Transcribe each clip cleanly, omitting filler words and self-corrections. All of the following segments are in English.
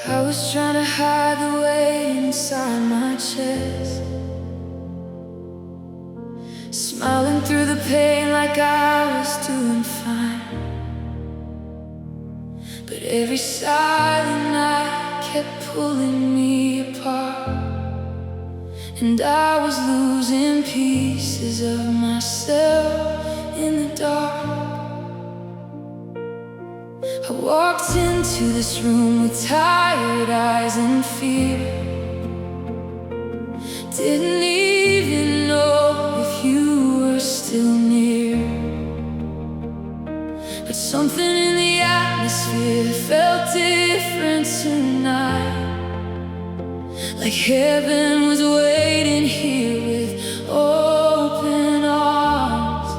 I was trying to hide the weight inside my chest, smiling through the pain like I was doing fine. But every silent night kept pulling me apart, and I was losing pieces of myself in the dark. I walked into this room with tired eyes and fear. Didn't even know if you were still near, but something in the atmosphere felt different tonight, like heaven was waiting here with open arms.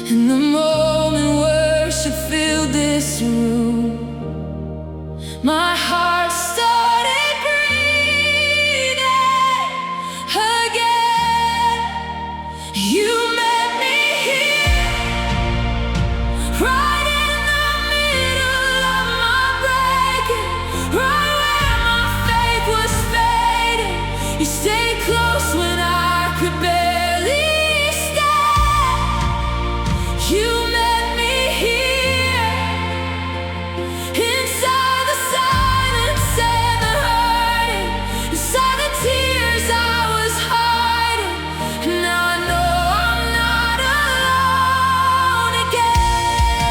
And the moment worship filled this room, my heart started breathing again. You met me here, right in the middle of my breaking, right where my faith was fading. You stayed close when I could barely stand. You met me here, inside the silence and the hurting, inside the tears I was hiding. And now I know I'm not alone again.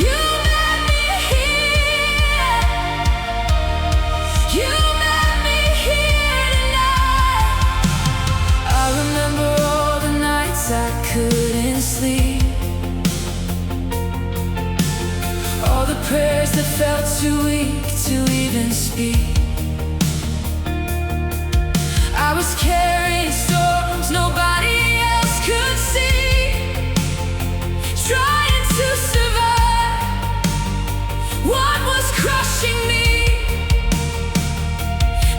You met me here, you met me here tonight. I remember all the nights I couldn't sleep, all the prayers that felt too weak to even speak. I was carrying storms nobody else could see, trying to survive what was crushing me.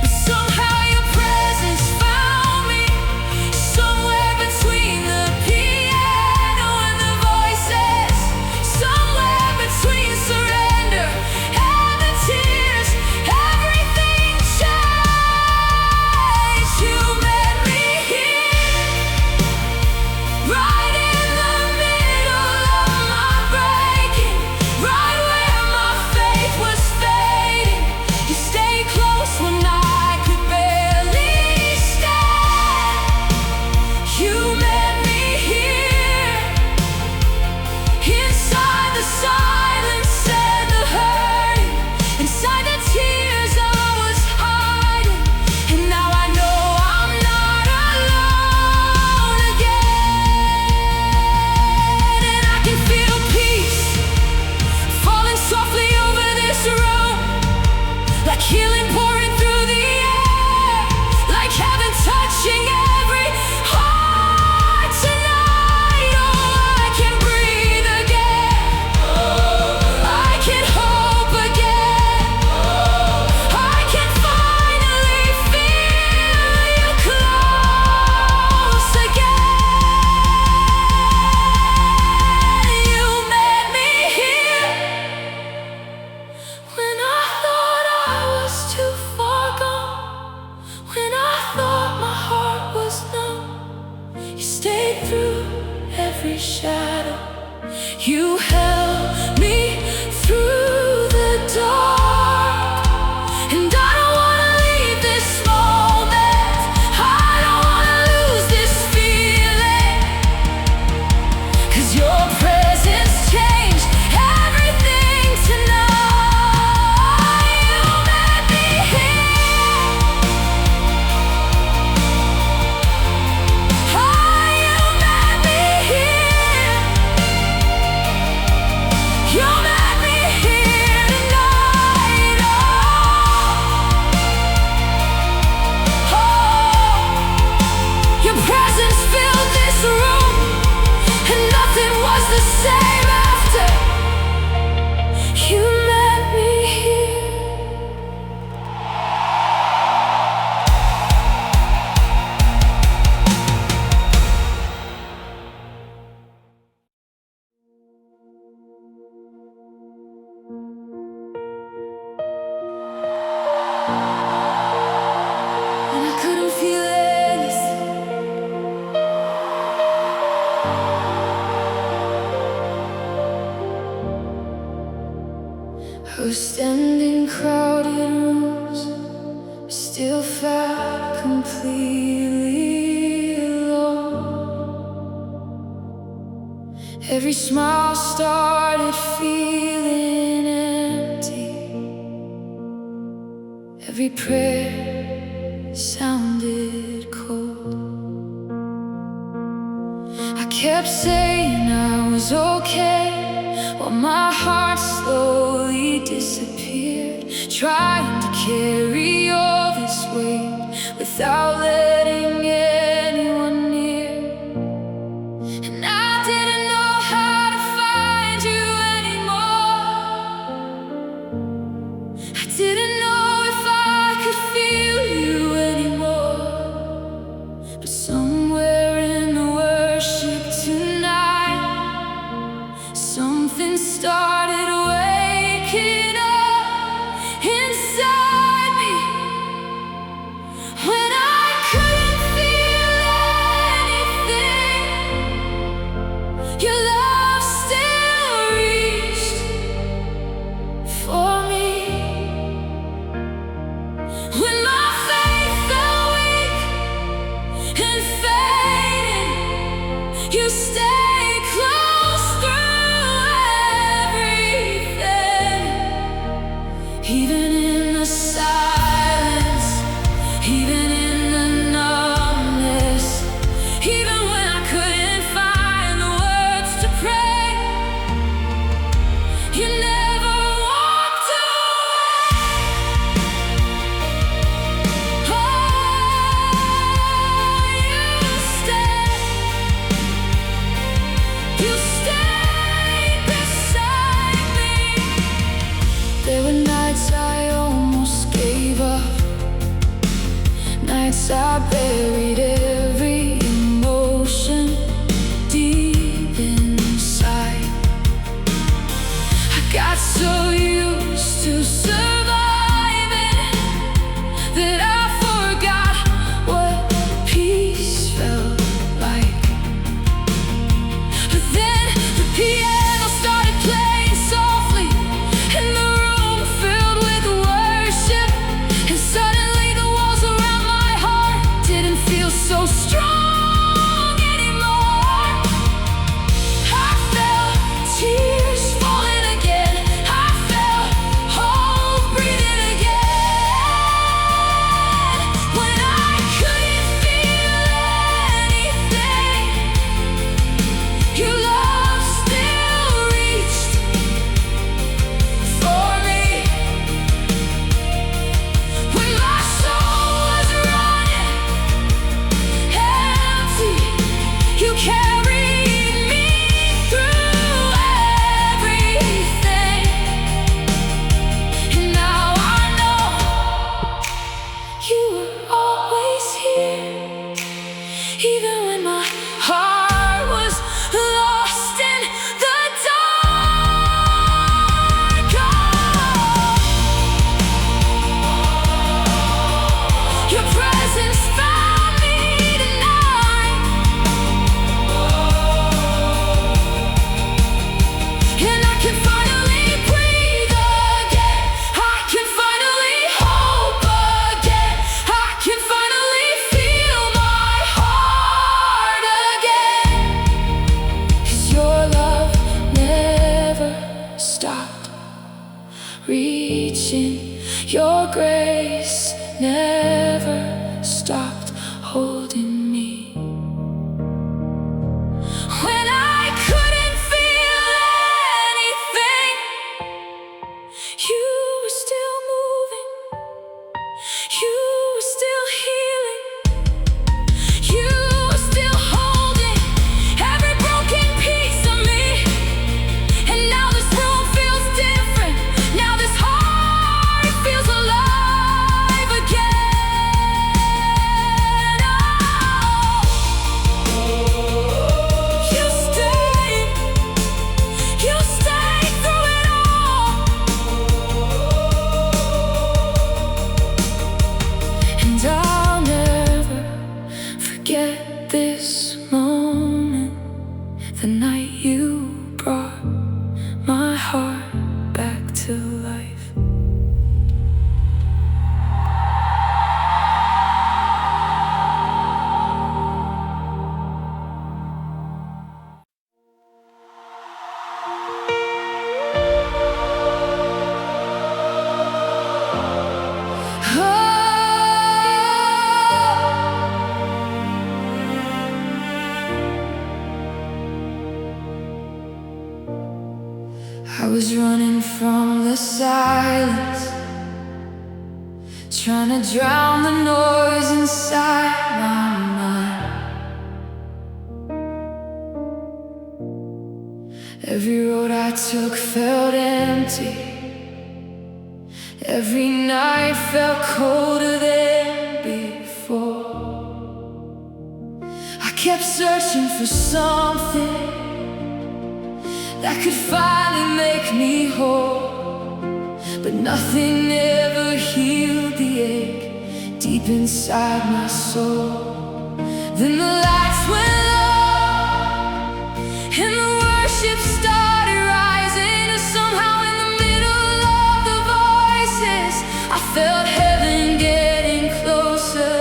But somehow your presence found me, somewhere between the piano and the voices, somewhere between surrender and the tears. Everything changed. You met me here, right in the middle of my breaking, right where my faith was fading. You stayed close when I could barely stand. You met me here, inside the silence and the hurting, inside the tears I was hiding. And now I know I'm not alone again. And I can feel peace falling softly over this room, like healing pouring through the air, like heaven touching every heart tonight. Oh, I can breathe again, I can hope again, I can finally feel you close again. You met me here, when I thought I was too far gone, when I thought my heart was numb. You stayed through every shadow, you held me through the dark. And I don't wanna leave this moment, I don't wanna lose this feeling, 'cause your presence changed everything tonight. You met me here, you met me here, you met me here tonight. Oh, your presence filled this room, and nothing was the same after. You met me here. stand in crowded rooms, still felt completely alone. Every smile started feeling empty. Every prayer sounded cold. I kept saying I was okay, while my heart slowly disappeared, trying to carry all this weight without letting anyone near. And I didn't know how to find you anymore. I didn't know if I could feel you anymore. But somewhere in the worship tonight, something started waking up inside me. When I couldn't feel anything, your love still reached for me. When my faith felt weak and fading, you stayed close through everything. Even in the silence, even in the numbness, even when I couldn't find the words to pray, you never walked away. Oh, you stayed beside me. There were nights I almost gave up, nights I buried every emotion deep inside. I got so used to surviving that I forgot what peace felt like. But then the piano started playing softly, and the room filled with worship. And suddenly the walls around my heart didn't feel so strong anymore. I felt tears falling again. I felt hope breathing again. When I couldn't feel anything, your love still reached for me. When my soul was running empty, you carried me through everything. And now I know you were always here, even when my heart was lost in the dark. Your presence found me tonight, and I can finally breathe again. I can finally hope again. I can finally feel my heart again. 'Cause your love never stopped reaching, your grace never stopped holding me. When I couldn't feel anything, you were still moving, you were still healing, you were still holding every broken piece of me. And now this room feels different, now this heart feels alive again. I was running from the silence, trying to drown the noise inside my mind. Every road I took felt empty. Every night felt colder than before. I kept searching for something that could finally make me whole, but nothing ever healed the ache deep inside my soul. Then the lights went low and the worship started rising, and somehow in the middle of the voices I felt heaven getting closer.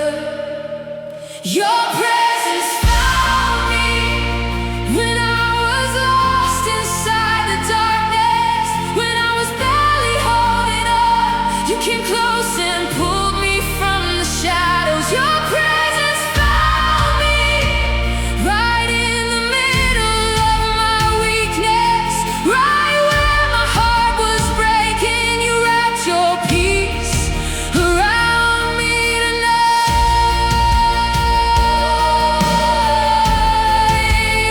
Your presence found me when I was lost inside the darkness, when I was barely holding on. You came close and pulled me from the shadows. Your presence found me right in the middle of my weakness, right where my heart was breaking. You wrapped your peace around me tonight.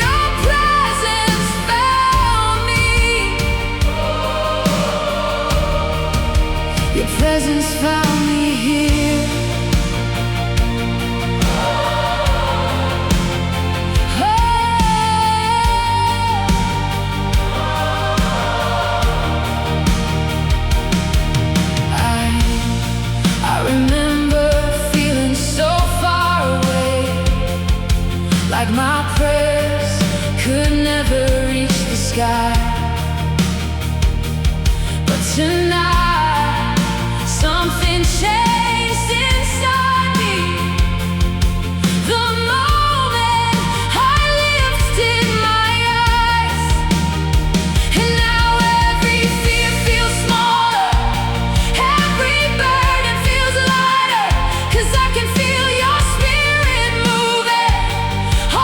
Your presence found me. Your presence found me here. I remember feeling so far away, like my prayers could never reach the sky. But tonight, something changed inside me. The moment I lifted my eyes, and now every fear feels smaller, every burden feels lighter, 'cause I can feel your spirit moving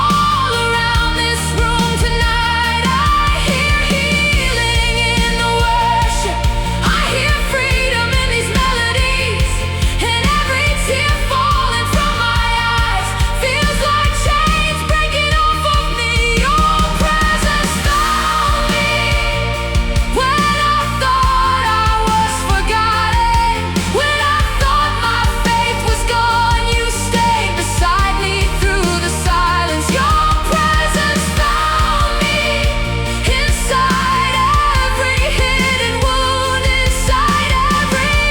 all around this room tonight. I hear healing in the worship, I hear freedom in these melodies, and every tear falling from my eyes feels like chains breaking off of me. Your presence found me when I thought I was forgotten, when I thought my faith was gone. You stayed beside me through the silence. Your presence found me inside every hidden wound, inside every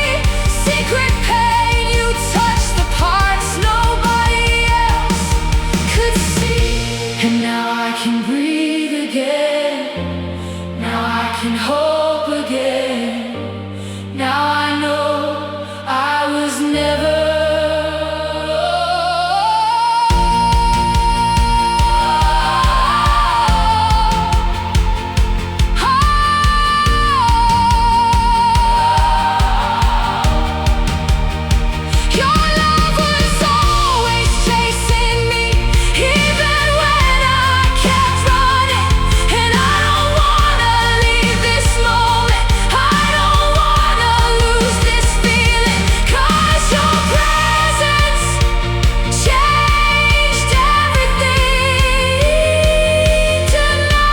secret pain. You touched the parts nobody else could see. And now I can breathe again. Now I can hope again. Now I know I was never Your love was always chasing me, even when I kept running. And I don't wanna leave this moment, I don't wanna lose this feeling, 'cause your presence changed everything tonight.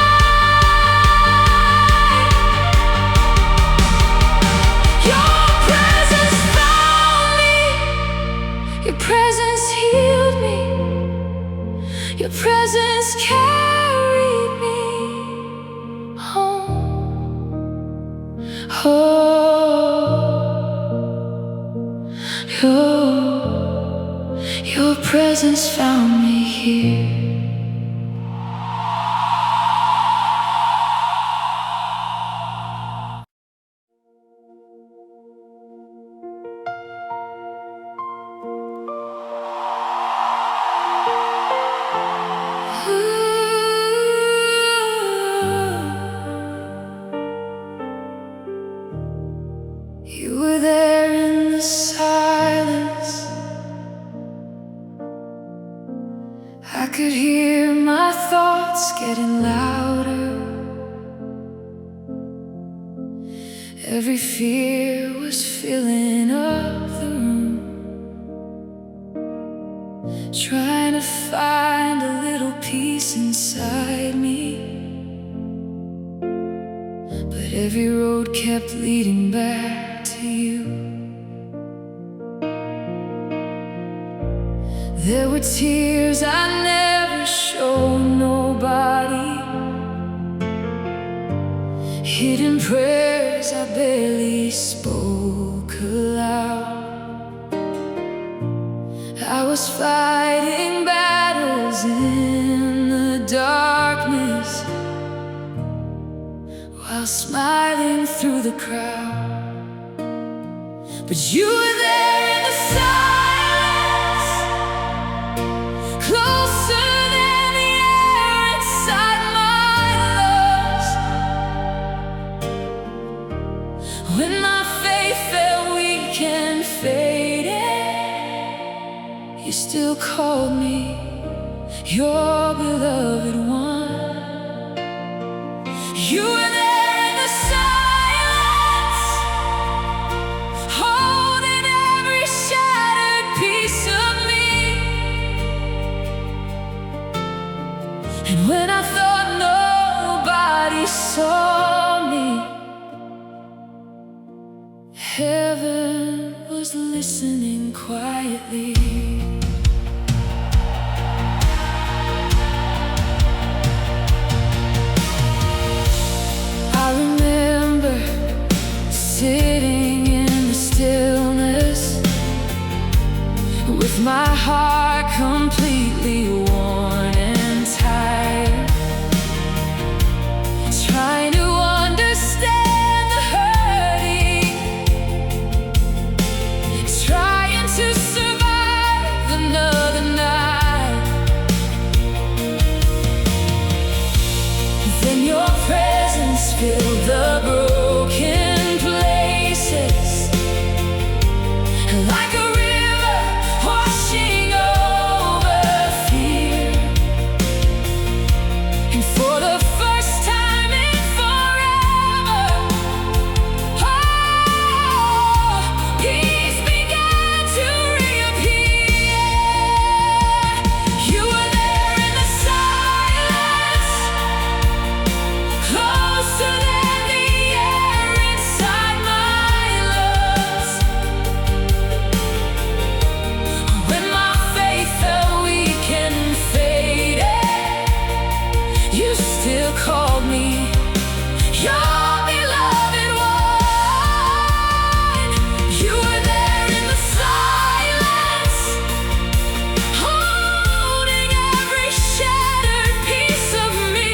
Your presence found me. Your presence healed me. Your presence carried me home. Your presence found me here. You were there in the silence. I could hear my thoughts getting louder. Every fear was filling up the room, trying to find a little peace inside me. But every road kept leading back to you. There were tears I never showed nobody, hidden prayers I barely spoke aloud. I was fighting battles in the darkness while smiling through the crowd. But you were there in the silence, closer than the air inside my lungs. When my faith felt weak and faded, you still called me your beloved one. You were there in the silence, holding every shattered piece of me. And when I thought nobody saw me, heaven was listening quietly. I remember sitting in the stillness, with my heart completely worn and tired, trying to understand the hurting, trying to survive another night. Then your presence filled the broken places, like a river washing over fear. And for the first time in forever, oh, peace began to reappear. You were there in the silence, closer than the air inside my lungs. When my faith felt weak and faded, you still called me your beloved one. You were there in the silence, holding every shattered piece of me.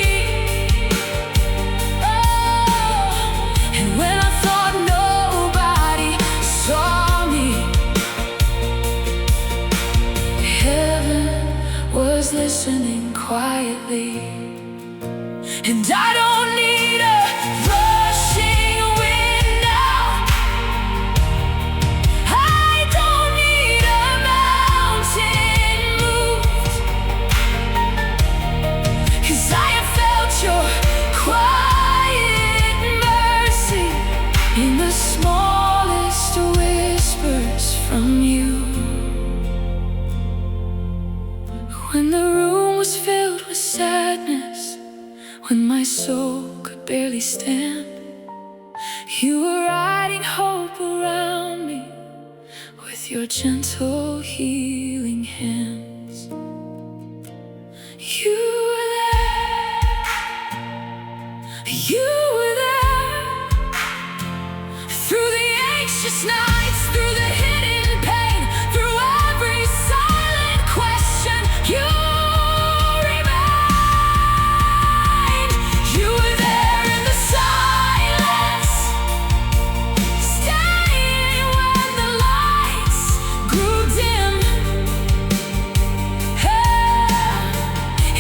Oh, and when I thought nobody saw me, heaven was listening quietly. And I don't need a rushing wind now, I don't need a mountain moved, 'cause I have felt your quiet mercy in the smallest whispers from you. When the room was filled with sadness, when my soul could barely stand, you were writing hope around me with your gentle healing hands. You were there, you were there, through the anxious nights, through the hidden pain, through every silent question. You remained. You were there in the silence, staying when the lights grew dim.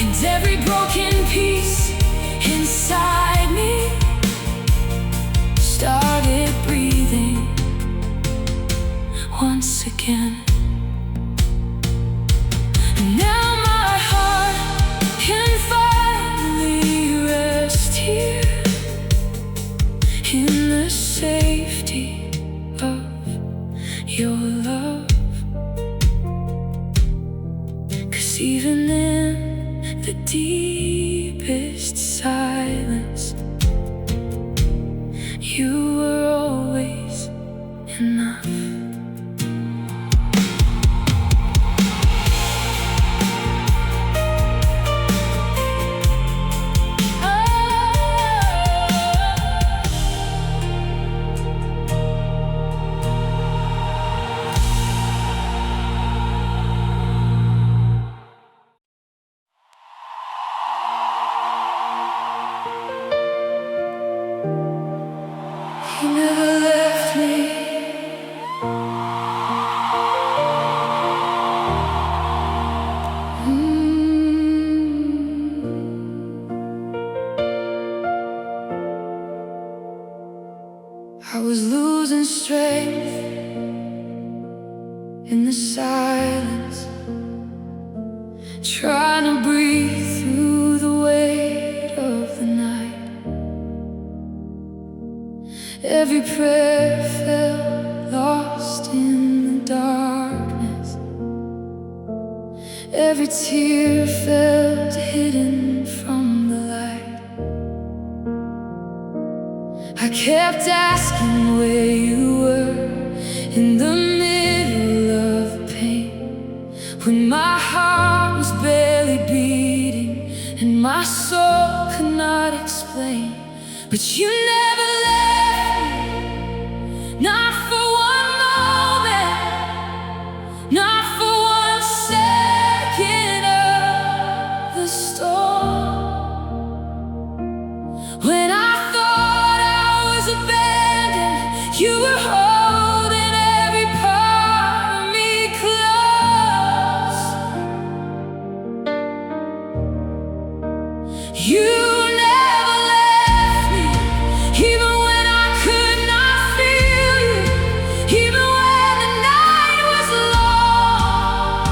And every broken piece inside me started breathing taste silence. You were always enough. You never left me. I was losing strength in the silence, trying to breathe through the weight of the night. Every prayer felt lost in the darkness. Every tear felt hidden from the light. I kept asking where you were in the middle of the pain, when my heart was barely beating and my soul could not explain. But you never left me, not for one moment, not for one second of the storm. When I thought I was abandoned, you were holding every part of me close. You never left me, even when I could not feel you, even when the night was long.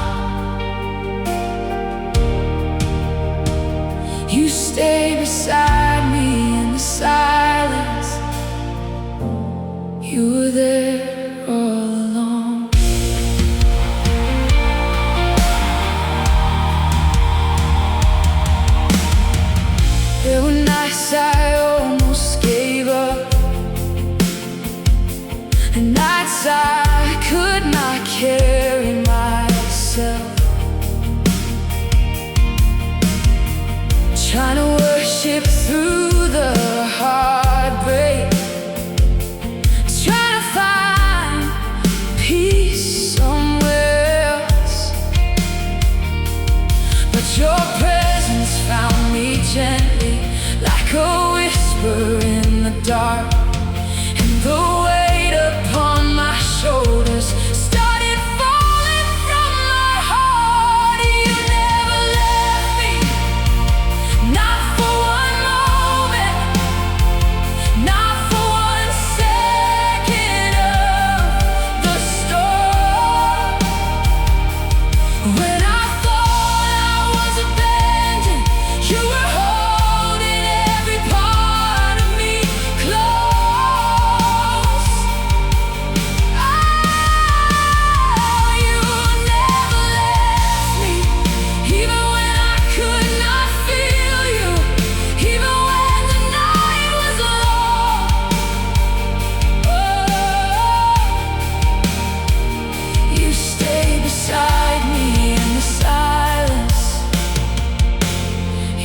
You stayed beside me in the silence. You were there all along. There were nights I almost gave up, and nights I could not carry myself, trying to worship through the heartbreak, trying to find peace somewhere else. But your presence found me gently, like a whisper in the dark, and the weight upon my shoulders started falling from my heart. You never left me, not for one moment, not for one second of the storm. When I thought I was abandoned, you were holding every part of me close. Oh, you never left me, even when I could not feel you, even when the night was long. Oh, you stayed beside me in the silence.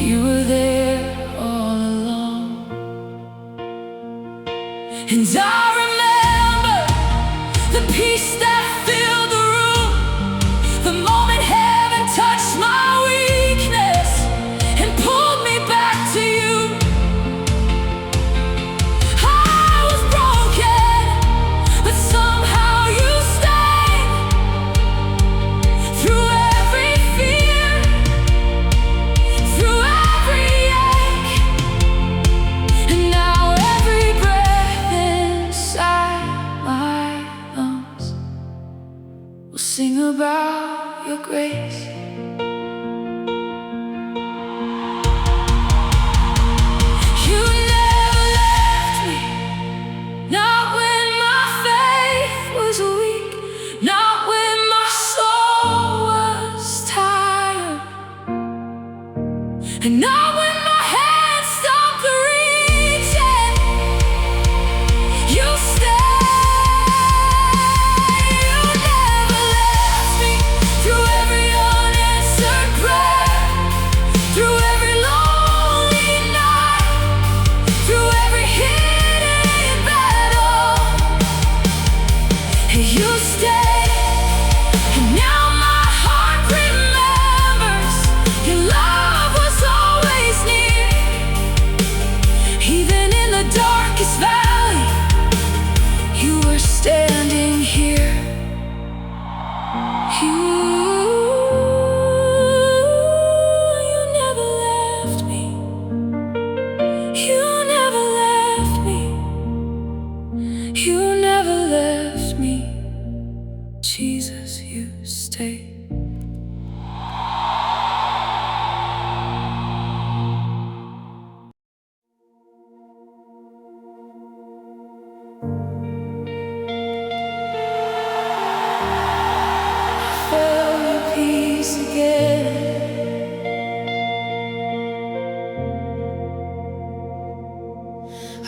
You were there all along. And I remember the peace that filled the room, the moment heaven touched my weakness and pulled me back to you. I was broken, but somehow you stayed through every fear, through every ache. And now every breath is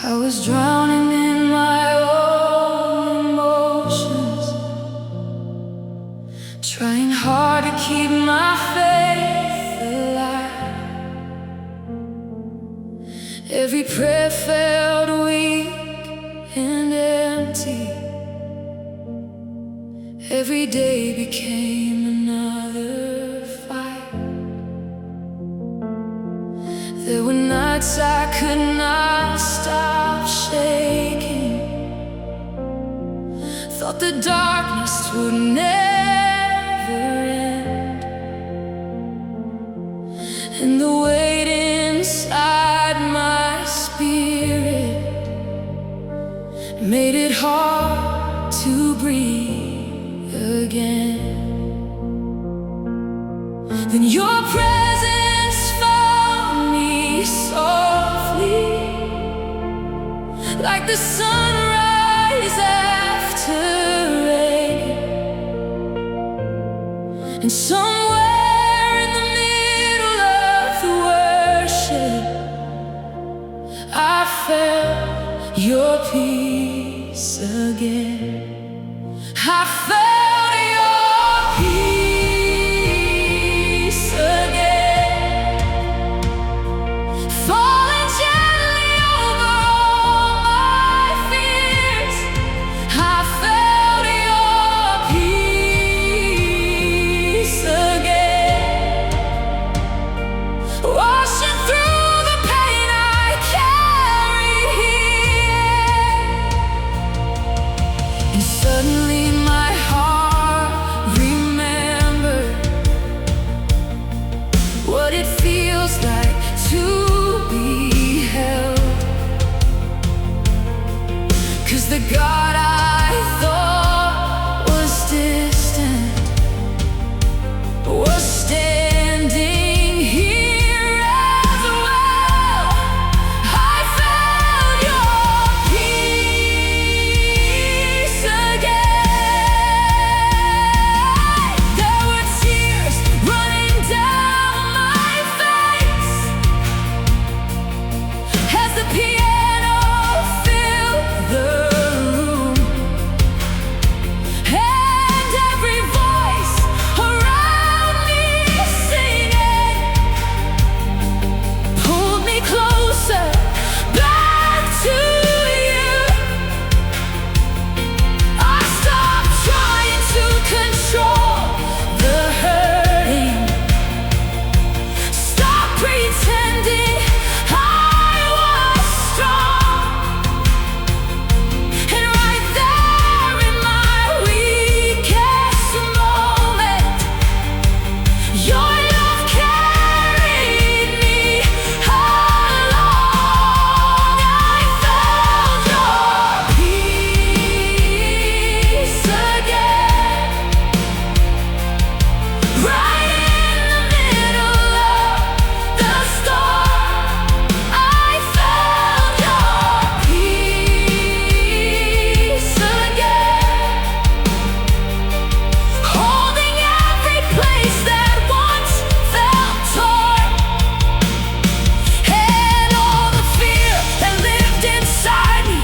I was drowning in my own emotions, trying hard to keep my faith alive. Every prayer felt weak and empty. Every day became another fight. There were nights I could not stop shaking. Thought the darkness would never end, and the weight inside my spirit made it hard to breathe again. Then your presence found me softly, like the sunrise after rain. And somewhere in the middle of the worship, I felt your peace again. I felt your peace again, falling gently over all my fears. I felt your peace again, washing through the pain I carry here. And suddenly my heart remembered what it feels like to be held. 'Cause the God I thought was distant was standing here as well. I felt your peace again. There were tears running down my face as the piano filled the room, and every voice around me singing pulled me closer back to you. I stopped trying to control the hurting, stop pretending I was strong. And right there in my weakest moment, your love carried me along. I felt your peace again, right in the middle of the storm. I felt your peace again, holding every place that once felt torn, and all the fear that lived inside me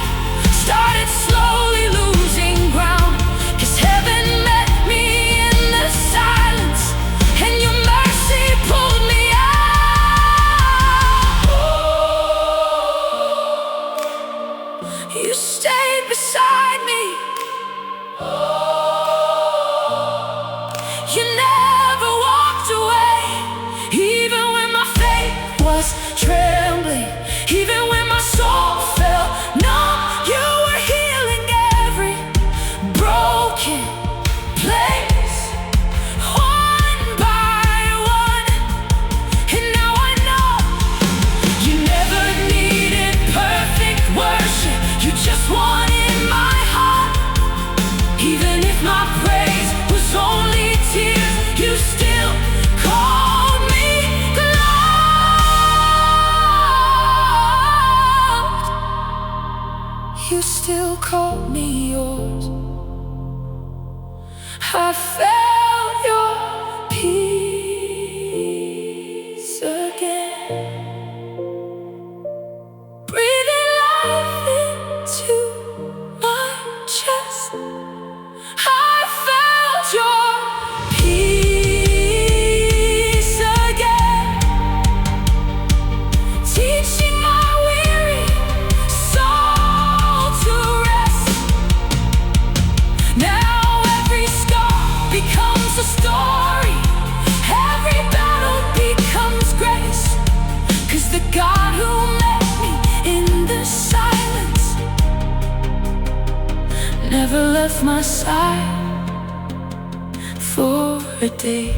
started slowly losing ground. 'Cause heaven met me in the silence, and your mercy pulled me out. You stayed beside me. You never walked away, even when my faith was trembling, even when my soul felt numb. You were healing every broken place, one by one. And now I know you never needed perfect worship, you just wanted my heart. Even if my praise was only tears, you still called me loved. You still called me yours. I felt your peace again, breathing life left my side for a day.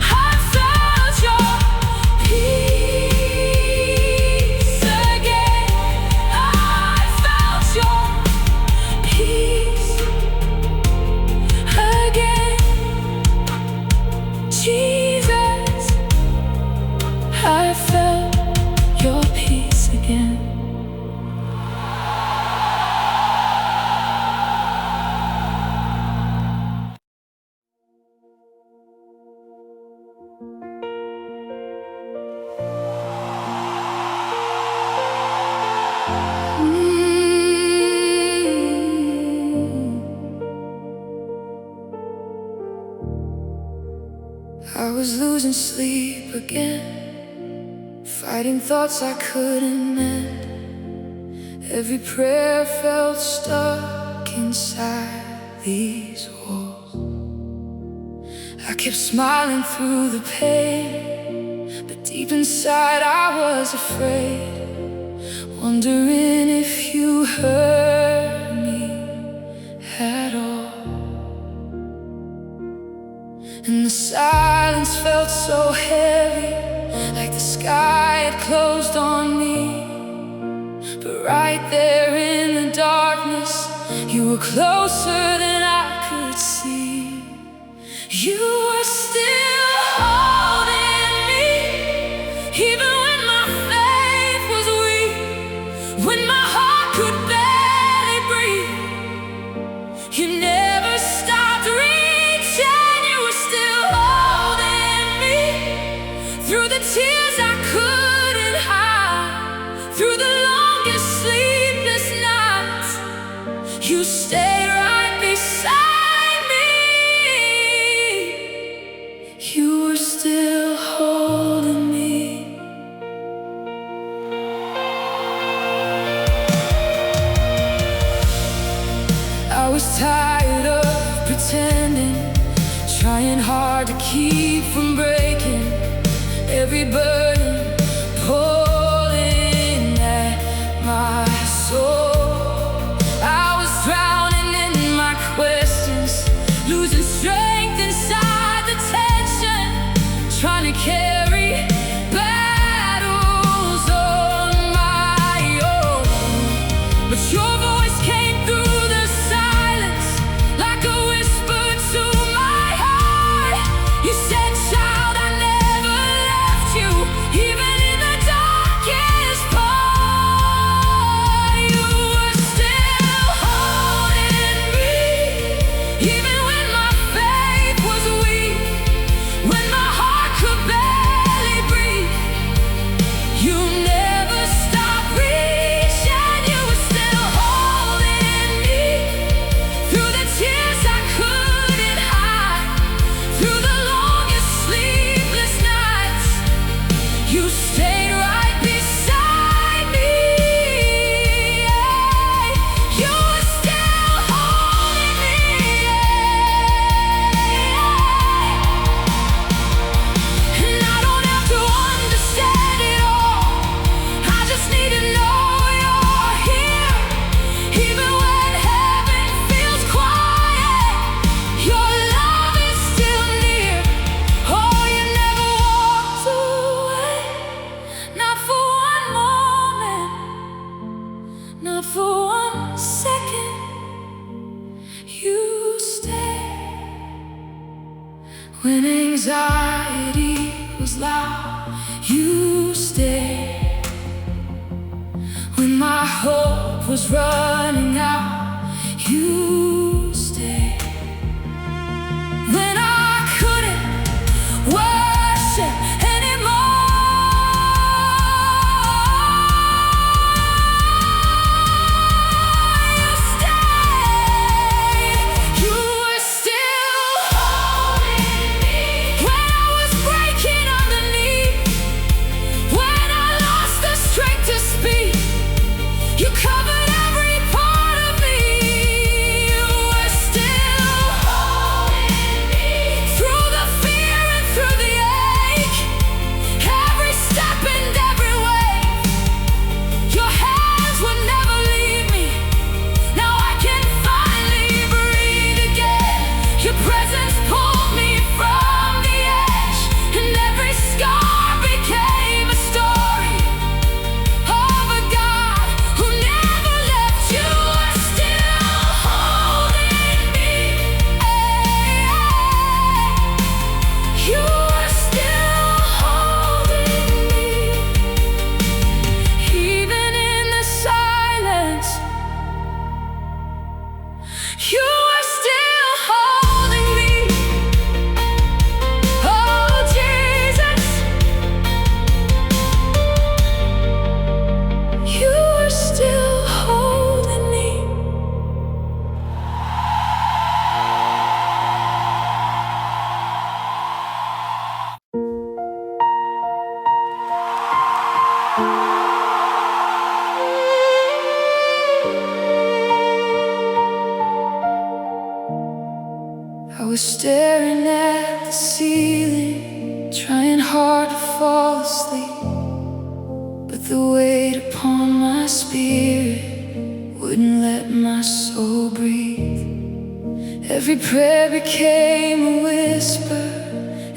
I felt your peace again. I felt your peace again. Jesus, I felt your peace again. I was losing sleep again, fighting thoughts I couldn't mend. Every prayer felt stuck inside these walls. I kept smiling through the pain, but deep inside I was afraid, wondering if you heard me at all. And the silence felt so heavy, like the sky had closed on me. But right there in the darkness, you were closer than I could see. You were still holding me, even when my faith was weak, when my heart could barely breathe. You never stopped reaching. You were still holding me through the tears I couldn't hide, through the longest sleepless nights. You stayed right beside me. You were still holding me. I was tired of pretending, trying hard to keep from breaking. Every burden pulling at my soul. I was drowning in my questions, losing strength inside the tension, trying to carry battles on my own. But your voice came through the silence, like a whisper to my heart. You said, "Child, I never left you, even in the darkest part." You were still holding me, even when my faith was weak, when my heart could barely breathe. You never stopped reaching. You were still holding me through the tears I couldn't hide, through the longest sleepless nights. You stayed right beside me. You were still holding me. And I don't have to understand it all, I just need to know you're here. Even when heaven feels quiet, your love is still near. Oh, you never walked away, not for one moment, not for 1 second. You stayed when anxiety was loud. You stayed when my hope was running out. You stayed when I couldn't worship anymore. You stayed. You were still holding me when I was breaking underneath, when I lost the strength to speak. You covered every part were staring at the ceiling, trying hard to fall asleep, but the weight upon my spirit wouldn't let my soul breathe. Every prayer became a whisper,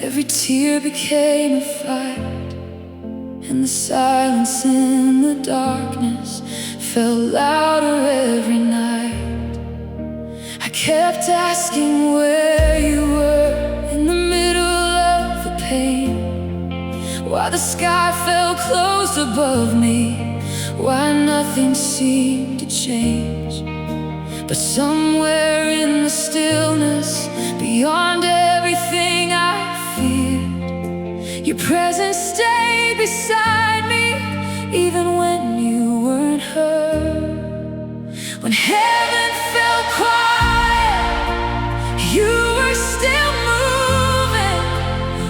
every tear became a fight, and the silence in the darkness felt louder every night. I kept asking where you were in the middle of the pain, why the sky fell closed above me, why nothing seemed to change. But somewhere in the stillness, beyond everything I feared, your presence stayed beside me, even when you weren't heard. When heaven fell quiet, you were still moving.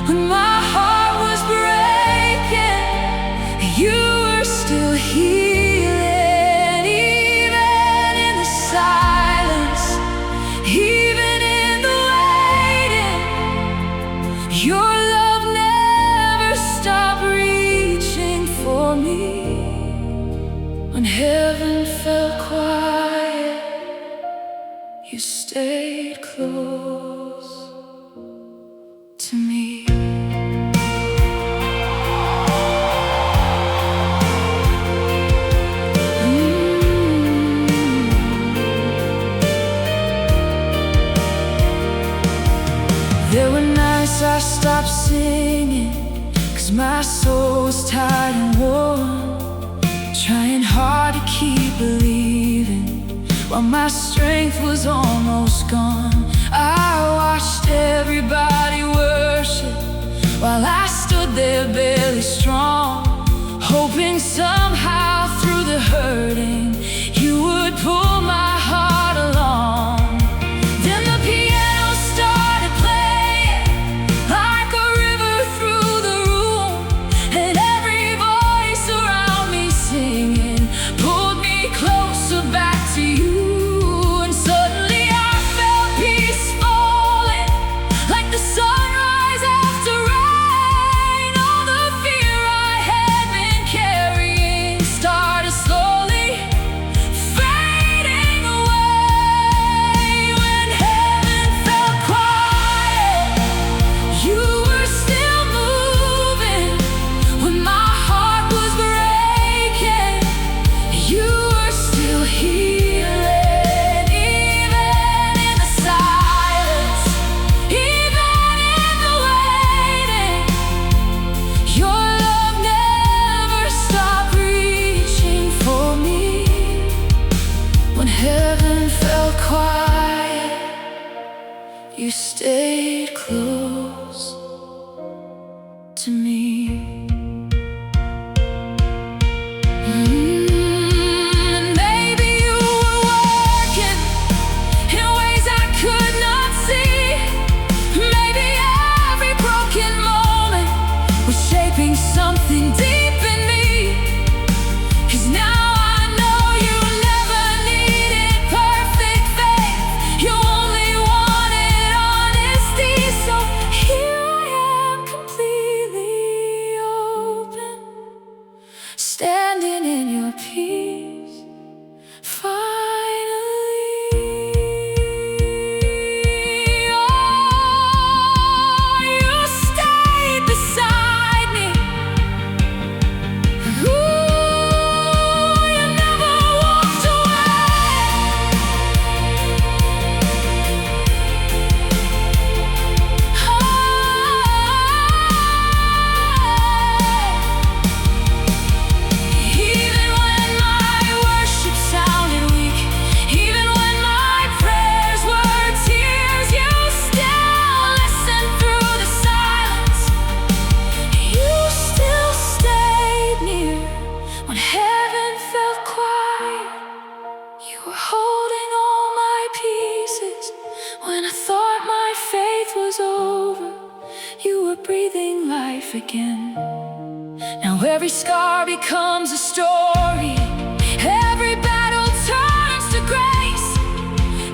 When my heart was breaking, you were still healing. Even in the silence, even in the waiting, your love never stopped reaching for me. When heaven fell quiet, you stayed close to me. There were nights I stopped singing, 'cause my soul was tired and worn, trying hard to keep believing while my strength was almost gone. I watched everybody worship while I stood there barely strong, hoping somehow through the hurting you would pull my heart along. Then the piano started playing like a river through the room, and every voice around me singing pulled me closer back to you. And suddenly I felt peace falling, like the sunrise after rain. All the fear I had been carrying started slowly fading away. When heaven felt quiet, you were still moving. When my heart was breaking, you were still healing. Even in the silence, even in the waiting, your love never stopped reaching for me. When heaven fell quiet, you stayed close to me. And maybe you were working in ways I could not see. Maybe every broken moment was shaping something deep in me. 'Cause now I know you never needed perfect faith, you only wanted honesty. So here I am, completely open, standing in your peace, finally. Oh, you stayed beside me. Ooh, you never walked away. Even when my worship sounded weak, even when my prayers were tears, you still listened through the silence. You still stayed near. When heaven felt quiet, you were holding all my pieces. When I thought my faith was over, you were breathing life again. Now every scar becomes a story, every battle turns to grace,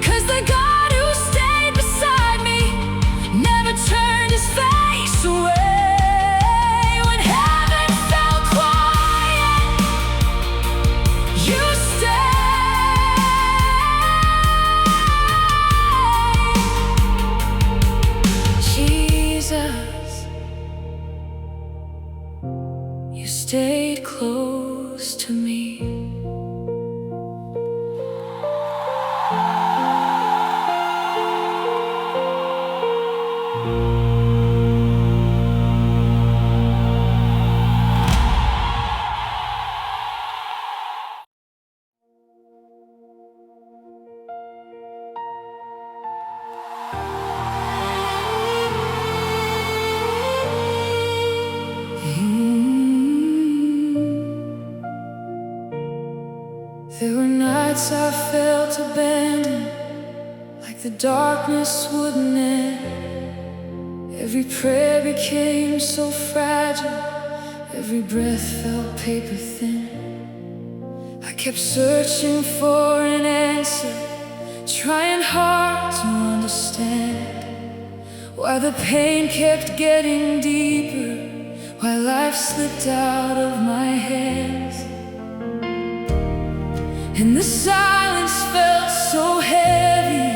'cause the God who stayed beside me close to me. There were nights I felt abandoned, like the darkness wouldn't end. Every prayer became so fragile, every breath felt paper thin. I kept searching for an answer, trying hard to understand why the pain kept getting deeper, why life slipped out of my hands. And the silence felt so heavy,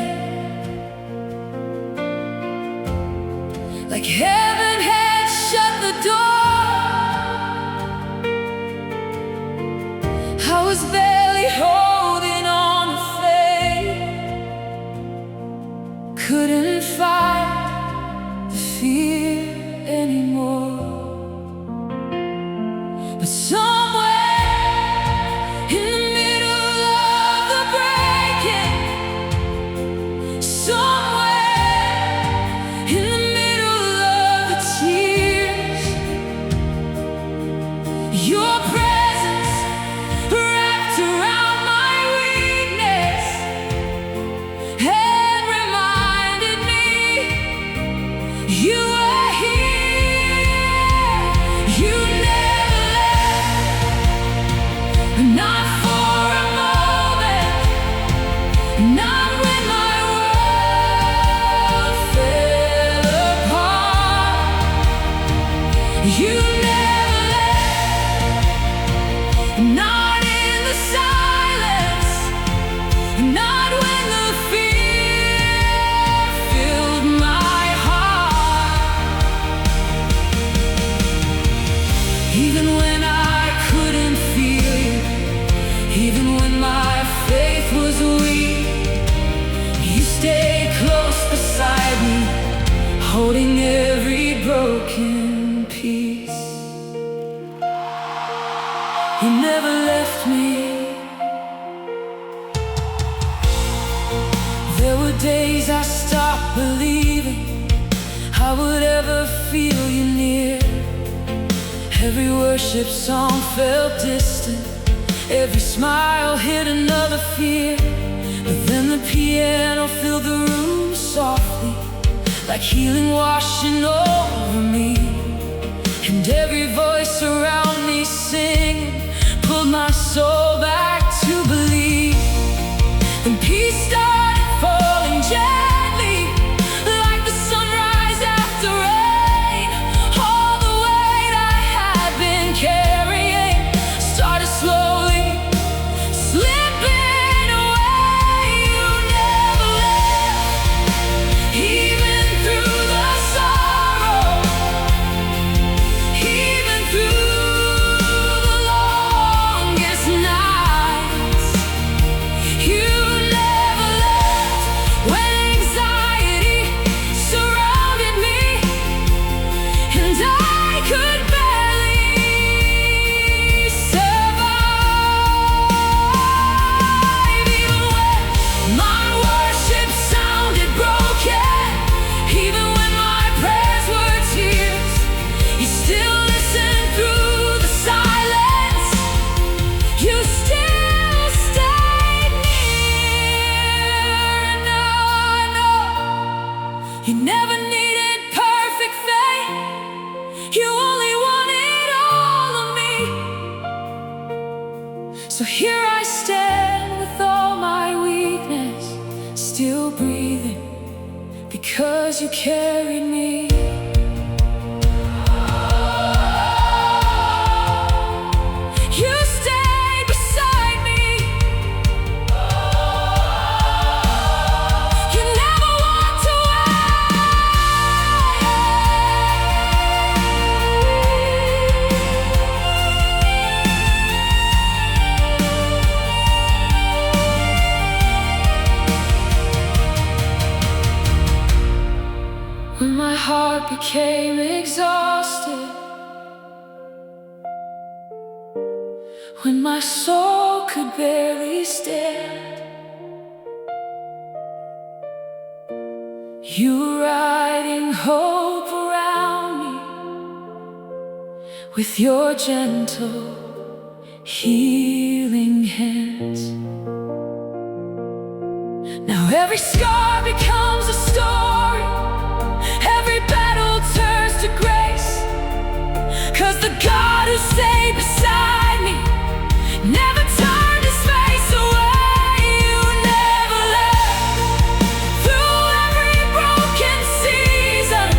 like heaven had shut the door. I was barely holding on to faith, couldn't fight the fear anymore. But somewhere your presence wrapped around my weakness and reminded me you were here. You never left, not for a moment, not when my world fell apart. You not in the silence, not when the fear filled my heart. Even when I couldn't feel you, even when my faith was weak, you stayed close beside me, holding every broken piece. You never left me. There were days I stopped believing I would ever feel you near. Every worship song felt distant, every smile hid another fear. But then the piano filled the room softly, like healing washing over me. And every voice around me singing pulled my soul back to believe. And peace started falling gently, like the sunrise after rain. All the weight I had been carrying started slowly slipping away. You never left, even through the sorrow, even through you never needed perfect faith, you only wanted all of me. So here I stand with all my weakness, still breathing, because you carried me. You stayed beside me. You never walked away. became exhausted, when my soul could barely stand, you were riding hope around me with your gentle, healing hands. Now every scar becomes a story, every battle turns to grace, 'cause the God who stayed beside me never turned his face away. You never left. Through every broken season,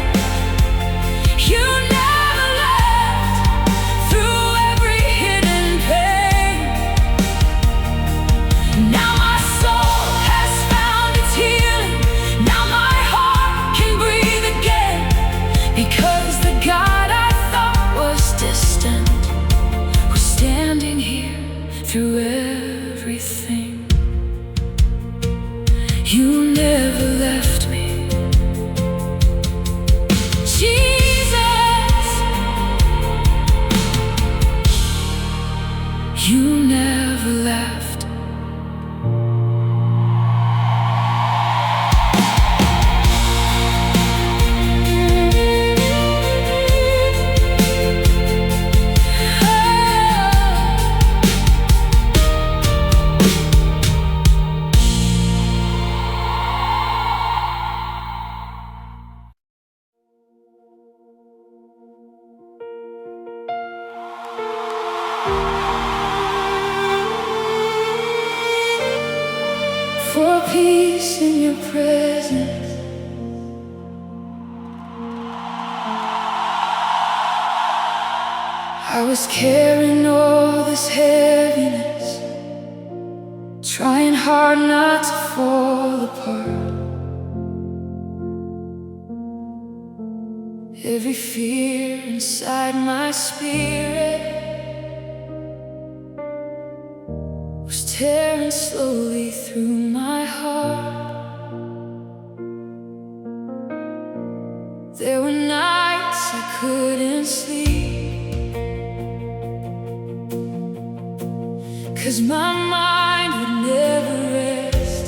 you never left. Through every hidden pain, now my soul has found its healing. Now my heart can breathe again, because the God I thought was distant was standing here through everything. You never left me, Jesus. You never left. For peace in your presence, I was carrying all this heaviness, trying hard not to fall apart. Every fear inside my spirit was tearing slowly through my heart. There were nights I couldn't sleep, 'cause my mind would never rest.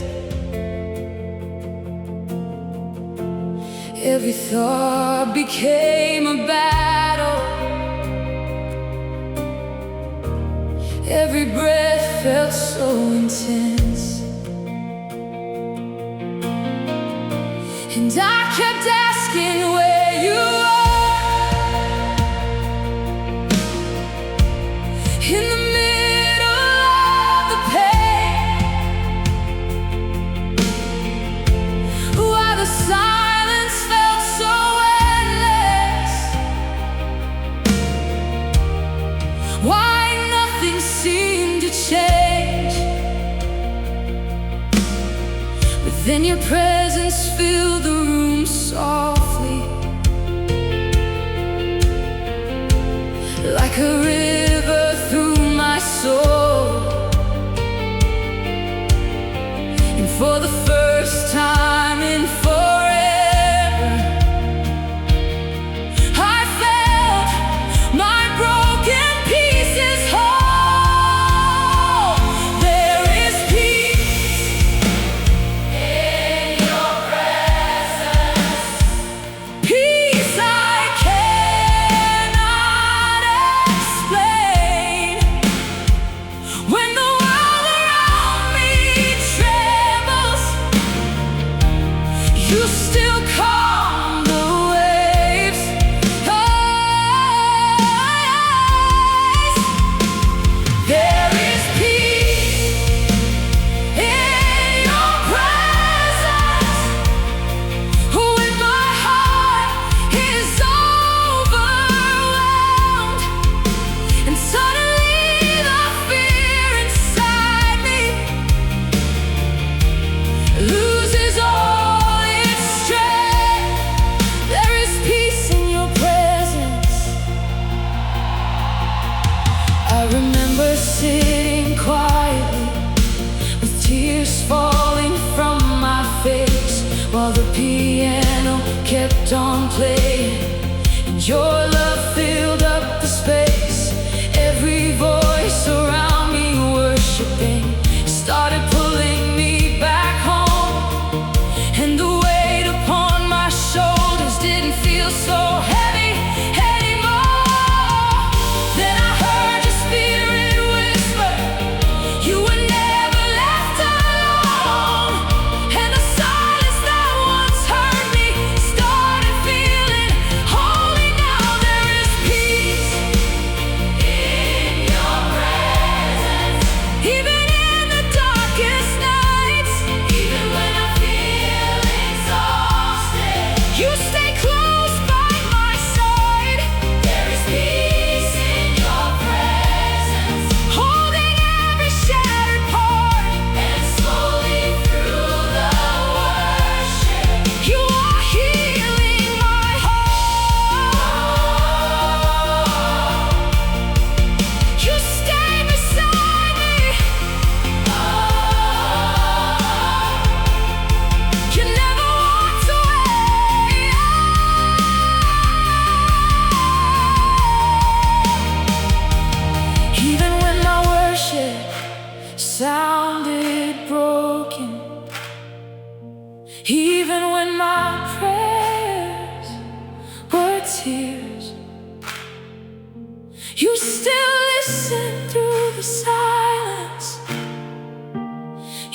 Every thought became a battle, every breath felt so intense, and I kept asking where you are. In the middle of the pain, while the silence felt so endless, why nothing seemed to change. But then your presence filled the room softly, like a river through my soul. And for the first time in forever, I felt my broken pieces whole. There is peace in your presence, peace I cannot explain. When the world around me trembles sounded broken. Even when my prayers were tears, you still listened through the silence.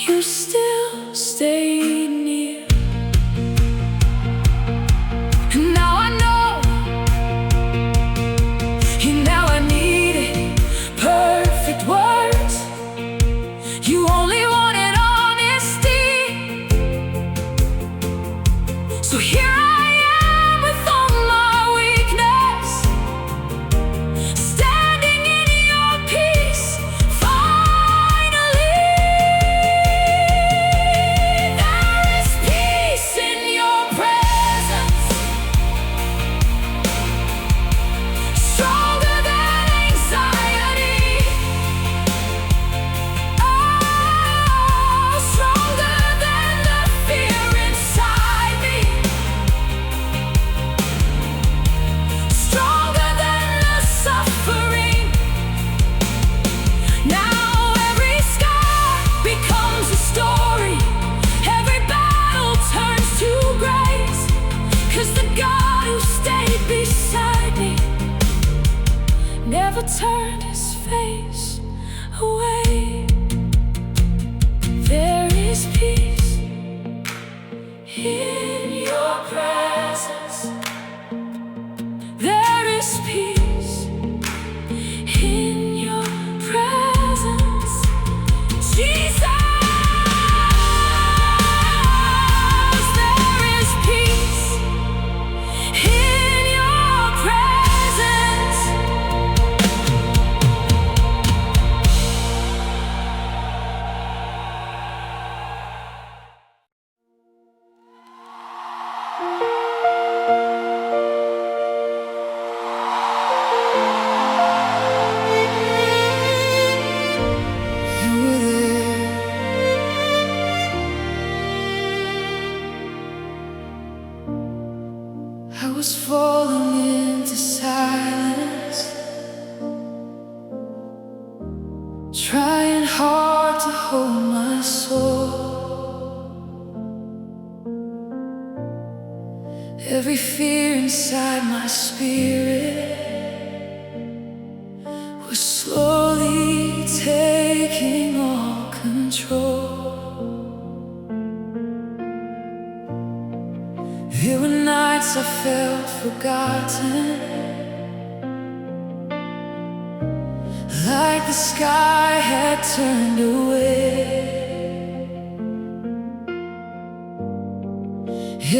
You still stayed near. And now I know you never needed perfect words. You only wanted honesty. So here I am with all my weakness, standing in your peace. Finally, there is peace in your presence, stronger than anxiety. Oh, stronger than the fear inside me, stronger than the suffering. Now every scar becomes a story, every battle turns to grace, 'cause the God who stayed beside me never turned his face away. There is peace in your presence. There is peace in your presence, Jesus. There is peace in your presence. You were there. I was falling into silence, trying hard to hold my soul. Every fear inside my spirit was slowly taking all control. There were nights I felt forgotten, like the sky had turned away.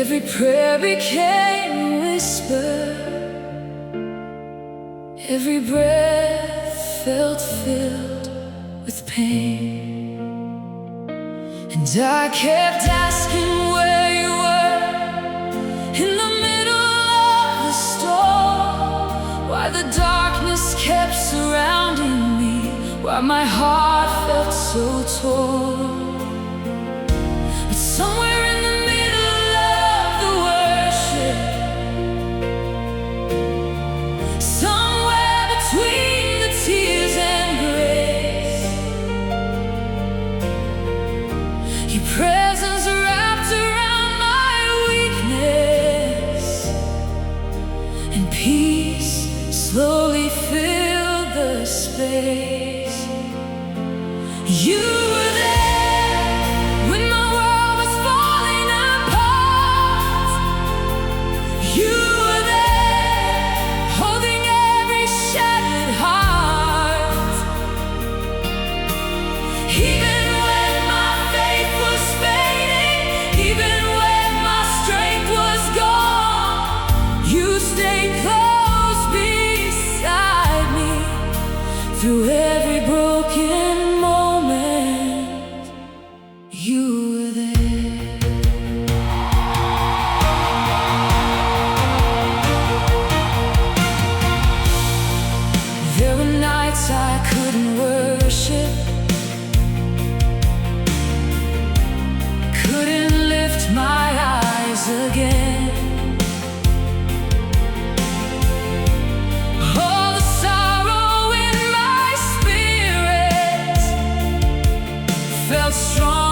Every prayer became a whisper, every breath felt filled with pain. And I kept asking where you were in the middle of the storm, why the darkness kept surrounding me, why my heart felt so torn. But somewhere in the middle of the worship, somewhere between the tears and grace, your presence wrapped around my weakness, and peace slowly filled the space. You were there when my world was falling apart. You were there holding every shattered heart. Even when my faith was fading, even when my strength was gone, you stayed close beside me through every broken moment. felt strong.